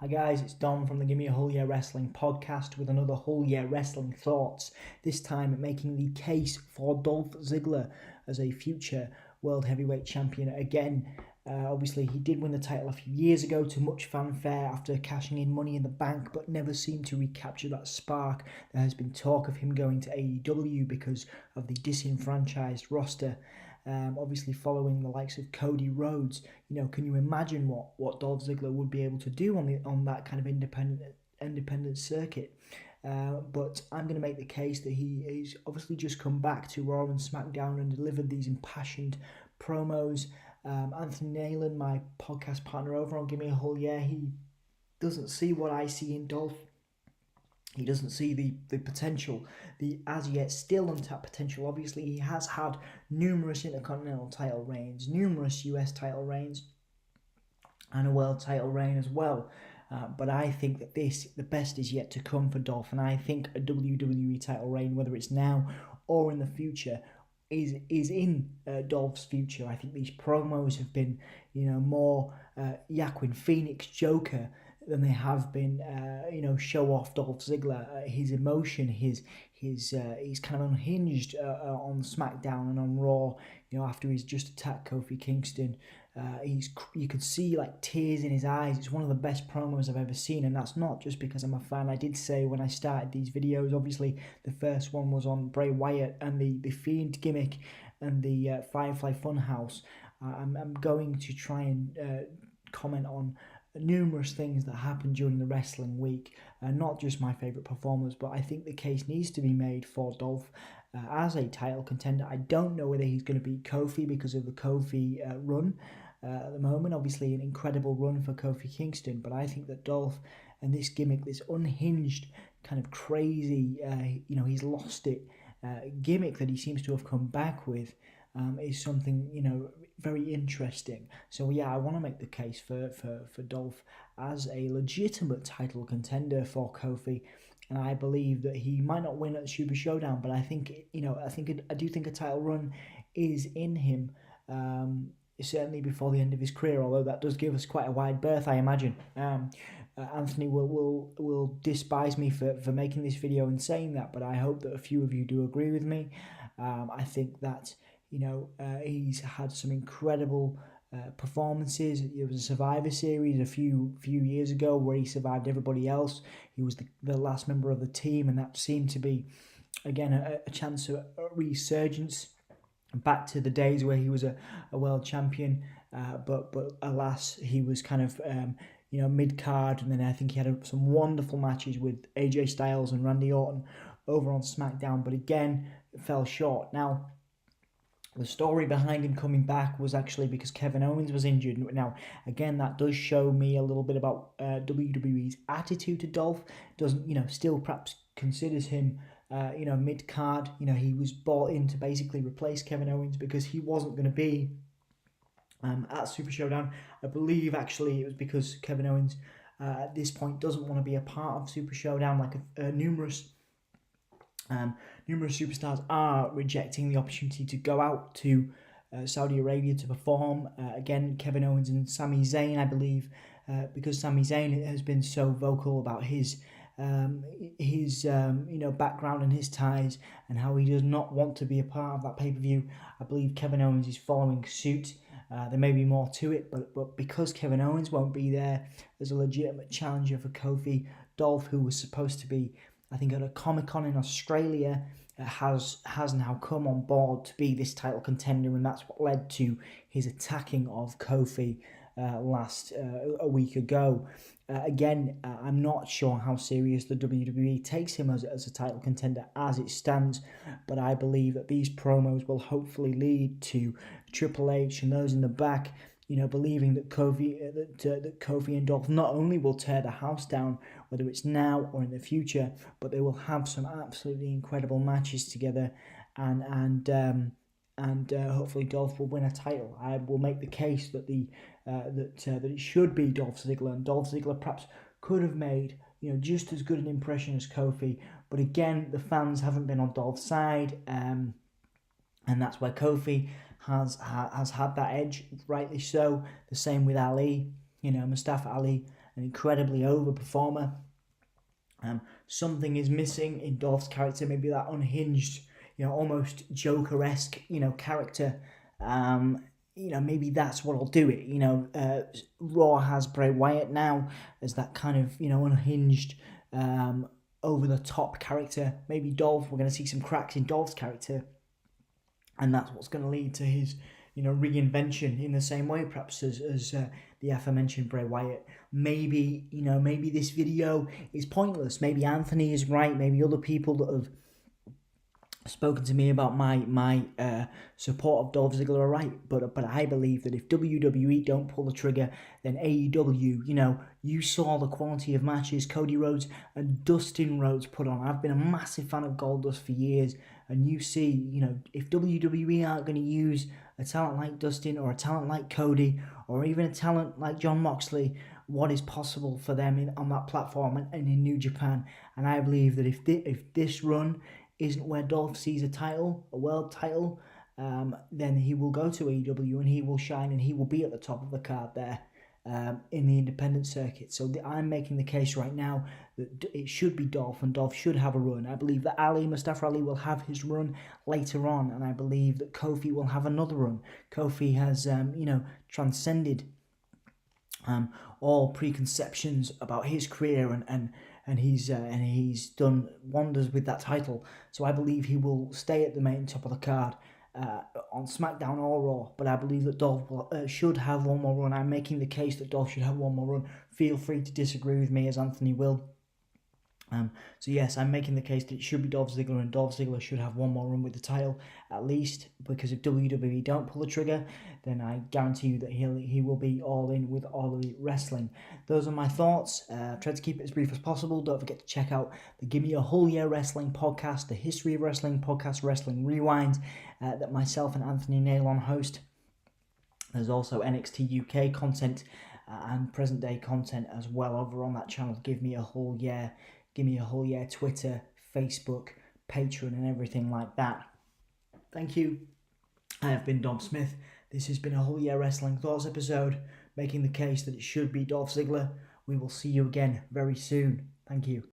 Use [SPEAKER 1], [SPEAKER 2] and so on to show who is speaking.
[SPEAKER 1] Hi guys, it's Dom from the Gimme Wrestling podcast with another Whole Year Wrestling Thoughts, this time making the case for Dolph Ziggler as a future World Heavyweight Champion again. Obviously, he did win the title a few years ago to much fanfare after cashing in Money in the Bank, but never seemed to recapture that spark. There has been talk of him going to AEW because of the disenfranchised roster. Obviously following the likes of Cody Rhodes, can you imagine what Dolph Ziggler would be able to do on that kind of independent circuit? But I'm going to make the case that he is obviously just come back to Raw and SmackDown and delivered these impassioned promos. Anthony Nayland, my podcast partner over on Give Me a Whole Year, he doesn't see what I see in Dolph. He doesn't see the potential, the as yet still untapped potential. Obviously, he has had numerous Intercontinental title reigns, numerous US title reigns, and a world title reign as well. But I think that the best is yet to come for Dolph, and I think a WWE title reign, whether it's now or in the future, is in Dolph's future. I think these promos have been, more Joaquin Phoenix Joker than they have been, show off Dolph Ziggler. His emotion, he's kind of unhinged on SmackDown and on Raw. After he's just attacked Kofi Kingston, you could see like tears in his eyes. It's one of the best promos I've ever seen, and that's not just because I'm a fan. I did say when I started these videos, obviously the first one was on Bray Wyatt and the Fiend gimmick and the Firefly Funhouse. I'm going to try and comment on numerous things that happened during the wrestling week, not just my favourite performers, but I think the case needs to be made for Dolph as a title contender. I don't know whether he's going to beat Kofi because of the Kofi run at the moment. Obviously an incredible run for Kofi Kingston, but I think that Dolph and this gimmick, this unhinged kind of crazy, he's lost it gimmick that he seems to have come back with, is something, very interesting. So yeah, I want to make the case for Dolph as a legitimate title contender for Kofi, and I believe that he might not win at Super Showdown, but I think I do think a title run is in him. Certainly before the end of his career, although that does give us quite a wide berth, I imagine. Anthony will despise me for making this video and saying that, but I hope that a few of you do agree with me. I think that he's had some incredible performances. It was a Survivor Series a few years ago where he survived everybody else. He was the last member of the team, and that seemed to be again a chance of a resurgence back to the days where he was a world champion. But alas, he was kind of mid card, and then I think he had some wonderful matches with AJ Styles and Randy Orton over on SmackDown, but again fell short. Now, the story behind him coming back was actually because Kevin Owens was injured. Now, again, that does show me a little bit about WWE's attitude to Dolph. Doesn't, still perhaps considers him, mid-card. He was brought in to basically replace Kevin Owens because he wasn't going to be at Super Showdown. I believe, actually, it was because Kevin Owens, at this point, doesn't want to be a part of Super Showdown, like numerous superstars are rejecting the opportunity to go out to Saudi Arabia to perform. Again, Kevin Owens and Sami Zayn, I believe, because Sami Zayn has been so vocal about his background and his ties and how he does not want to be a part of that pay-per-view. I believe Kevin Owens is following suit. There may be more to it, but because Kevin Owens won't be there as a legitimate challenger for Kofi, Dolph, who was supposed to be, I think, at a Comic-Con in Australia, has now come on board to be this title contender, and that's what led to his attacking of Kofi a week ago. Again, I'm not sure how serious the WWE takes him as a title contender as it stands, but I believe that these promos will hopefully lead to Triple H and those in the back, believing that Kofi and Dolph not only will tear the house down, whether it's now or in the future, but they will have some absolutely incredible matches together, and hopefully Dolph will win a title. I will make the case that that it should be Dolph Ziggler, and Dolph Ziggler perhaps could have made just as good an impression as Kofi, but again the fans haven't been on Dolph's side, and that's where Kofi has had that edge, rightly so. The same with Ali. Mustafa Ali, an incredibly over performer. Something is missing in Dolph's character, maybe that unhinged, almost Joker-esque, character. Maybe that's what'll do it. Raw has Bray Wyatt now as that kind of, unhinged, over-the-top character. Maybe Dolph, we're going to see some cracks in Dolph's character, and that's what's going to lead to his, reinvention in the same way, perhaps as the aforementioned Bray Wyatt. Maybe this video is pointless. Maybe Anthony is right. Maybe other people that have spoken to me about my support of Dolph Ziggler are right. But I believe that if WWE don't pull the trigger, then AEW, you saw the quality of matches Cody Rhodes and Dustin Rhodes put on. I've been a massive fan of Goldust for years, and you see, if WWE aren't going to use a talent like Dustin or a talent like Cody or even a talent like Jon Moxley, what is possible for them on that platform and in New Japan. And I believe that if this run isn't where Dolph sees a world title, then he will go to AEW and he will shine and he will be at the top of the card there in the independent circuit. So I'm making the case right now that it should be Dolph, and Dolph should have a run. I believe that Mustafa Ali will have his run later on, and I believe that Kofi will have another run. Kofi has, transcended all preconceptions about his career, and he's done wonders with that title. So I believe he will stay at the main top of the card on SmackDown or Raw. But I believe that Dolph should have one more run. I'm making the case that Dolph should have one more run. Feel free to disagree with me, as Anthony will. So yes, I'm making the case that it should be Dolph Ziggler, and Dolph Ziggler should have one more run with the title, at least, because if WWE don't pull the trigger, then I guarantee you that he will be all in with All Elite Wrestling. Those are my thoughts. I've tried to keep it as brief as possible. Don't forget to check out the Gimme a Whole Year Wrestling podcast, the History of Wrestling podcast, Wrestling Rewind, that myself and Anthony Nailon host. There's also NXT UK content and present day content as well over on that channel. Give me a whole year Twitter, Facebook, Patreon, and everything like that. Thank you. I have been Dom Smith. This has been a Whole Year Wrestling Thoughts episode, making the case that it should be Dolph Ziggler. We will see you again very soon. Thank you.